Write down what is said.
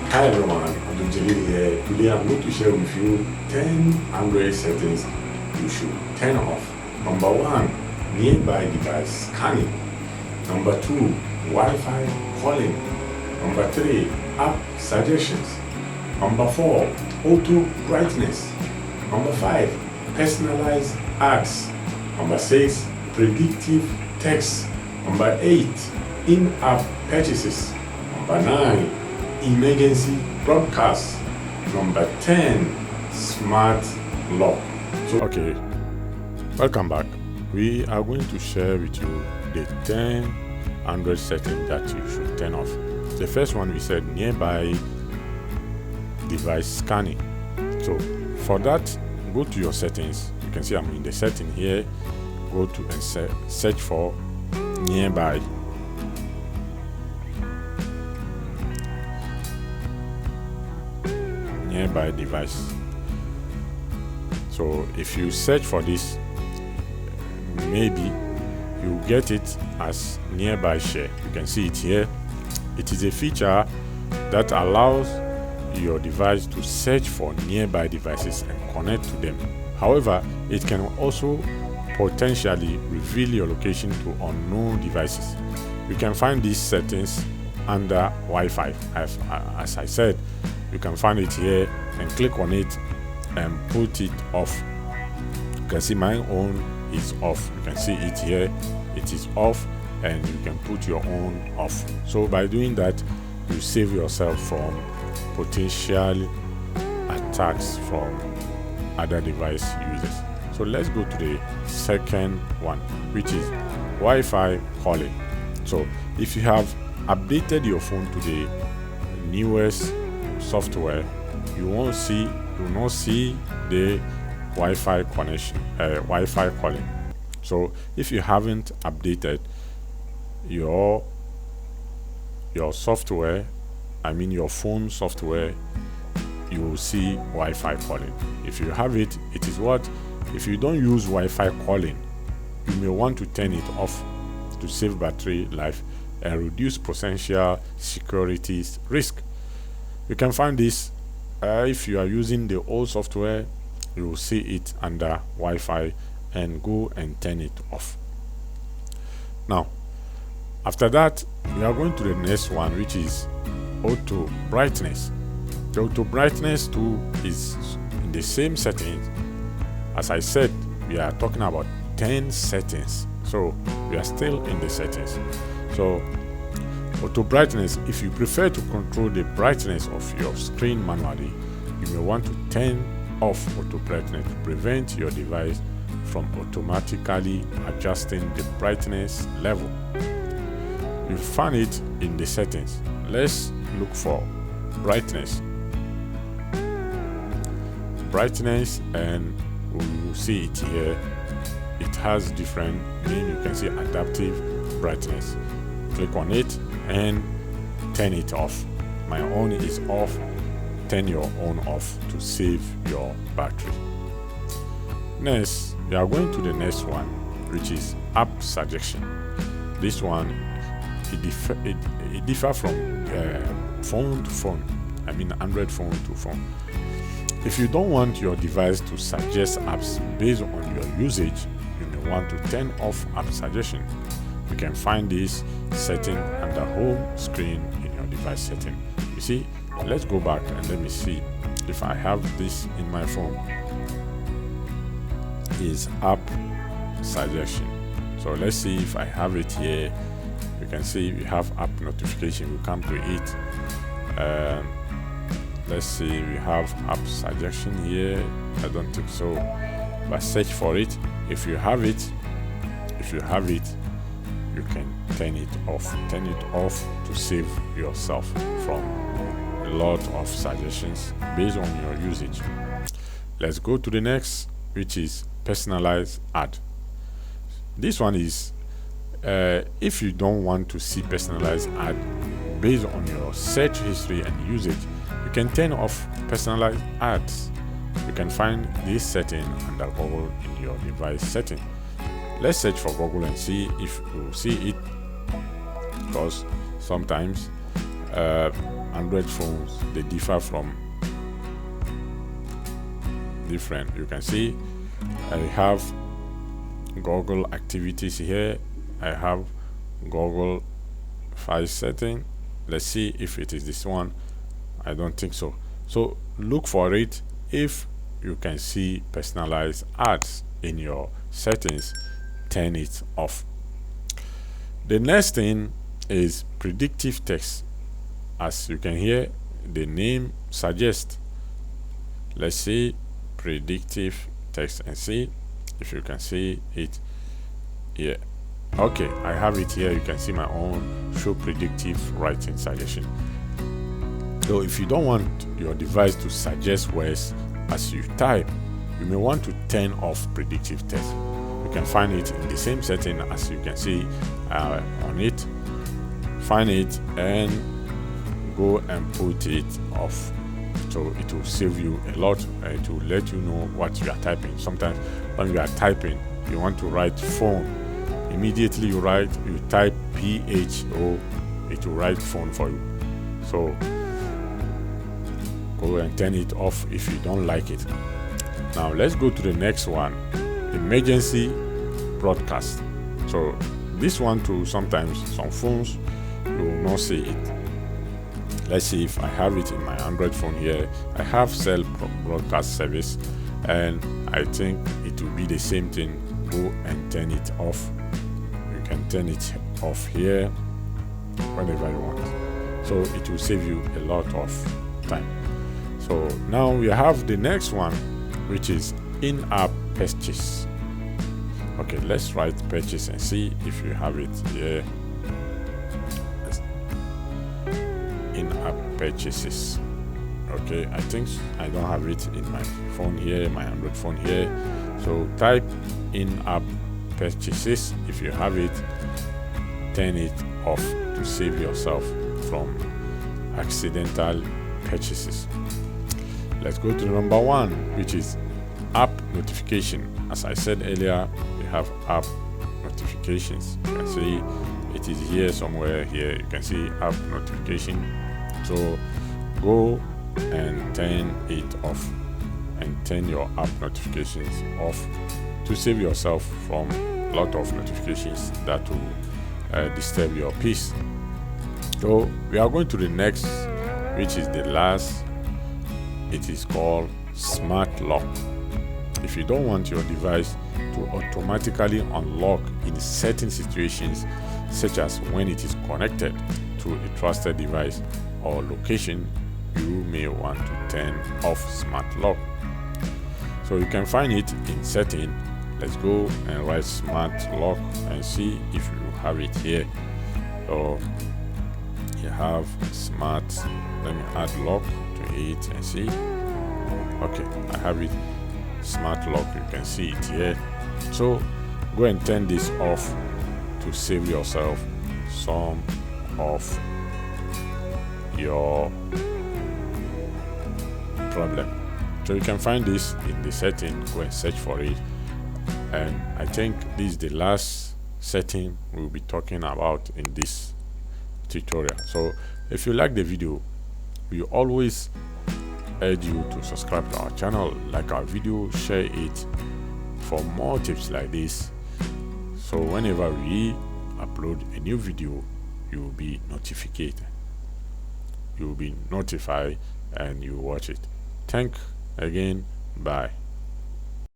Hi everyone, I'm Jalil here. Today I'm going to share with you 10 Android settings you should turn off. Number 1, nearby device scanning. Number 2, Wi-Fi calling. Number 3, app suggestions. Number 4, auto brightness. Number 5, personalized ads. Number 6, predictive text. Number 8, in-app purchases. Number 9, emergency broadcast. Number 10, smart lock. So okay, welcome back. We are going to share with you the 10 Android settings that you should turn off. The first one we said nearby device scanning. So for that, go to your settings. You can see I'm in the setting here. Go to and search for nearby. Nearby device. So if you search for this, maybe you get it as nearby share. You can see it here. It is a feature that allows your device to search for nearby devices and connect to them. However, it can also potentially reveal your location to unknown devices. You can find these settings under Wi-Fi. As I said, you can find it here and click on it and put it off. You can see my own is off. You can see it here. It is off, and you can put your own off. So by doing that, you save yourself from potential attacks from other device users. So let's go to the second one, which is Wi-Fi calling. So if you have updated your phone to the newest software, you will not see the Wi-Fi connection, Wi-Fi calling. So if you haven't updated your software, I mean your phone software, you will see Wi-Fi calling. If you have it, it is what? If you don't use Wi-Fi calling, you may want to turn it off to save battery life and reduce potential security risk. You can find this if you are using the old software. You will see it under Wi-Fi and go and turn it off. Now, after that, we are going to the next one, which is auto brightness. The auto brightness too is in the same settings. As I said, we are talking about 10 settings, so we are still in the settings. So auto brightness, if you prefer to control the brightness of your screen manually, you may want to turn off auto brightness to prevent your device from automatically adjusting the brightness level. You find it in the settings. Let's look for brightness, and you see it here. It has different name. You can see adaptive brightness. Click on it and turn it off. My own is off. Turn your own off to save your battery. Next, we are going to the next one, which is app suggestion. This one, it differs from phone to phone. I mean Android phone to phone. If you don't want your device to suggest apps based on your usage, you may want to turn off app suggestion. You can find this setting under home screen in your device setting. You see, let's go back and let me see if I have this in my phone. Is app suggestion. So let's see if I have it here. You can see we have app notification. We come to it. Let's see, we have app suggestion here. I don't think so, but search for it. If you have it, you can turn it off to save yourself from a lot of suggestions based on your usage. Let's go to the next, which is personalized ad. This one is if you don't want to see personalized ad based on your search history and usage, you can turn off personalized ads. You can find this setting under Google in your device setting. Let's search for Google and see if you see it, because sometimes Android phones, they differ from different. You can see I have Google activities here. I have Google file setting. Let's see if it is this one. I don't think so. So look for it. If you can see personalized ads in your settings, turn it off. The next thing is predictive text. As you can hear, the name suggests. Let's see predictive text and see if you can see it here. Okay, I have it here. You can see my own show predictive writing suggestion. So if you don't want your device to suggest words as you type, you may want to turn off predictive text. You can find it in the same setting as you can see on it. Find it and go and put it off. So it will save you a lot, and it will let you know what you are typing. Sometimes when you are typing, you want to write phone. Immediately you type PHO, it will write phone for you. So go and turn it off if you don't like it. Now let's go to the next one, emergency broadcast. So this one too, sometimes some phones you will not see it. Let's see if I have it in my Android phone here. I have cell broadcast service, and I think it will be the same thing. Go and turn it off. You can turn it off here whenever you want. So it will save you a lot of time. So now we have the next one, which is in-app purchase. Okay, let's write purchase and see if you have it here. In-app purchases. Okay, I think I don't have it in my phone here, my Android phone here. So type in-app purchases. If you have it, turn it off to save yourself from accidental purchases. Let's go to number one, which is app notification. As I said earlier, we have app notifications. You can see it is here somewhere. Here you can see app notification. So go and turn it off, and turn your app notifications off to save yourself from a lot of notifications that will disturb your peace. So we are going to the next, which is the last. It is called smart lock. If you don't want your device to automatically unlock in certain situations, such as when it is connected to a trusted device or location, you may want to turn off smart lock. So you can find it in setting. Let's go and write smart lock and see if you have it here. So you have smart, let me add lock to it and see. Okay, I have it, smart lock. You can see it here. So go and turn this off to save yourself some of your problem. So you can find this in the setting. Go and search for it, and I think this is the last setting we'll be talking about in this tutorial. So if you like the video, we always urge you to subscribe to our channel, like our video, share it for more tips like this, so whenever we upload a new video, you will be notified and you watch it. Thank again. Bye.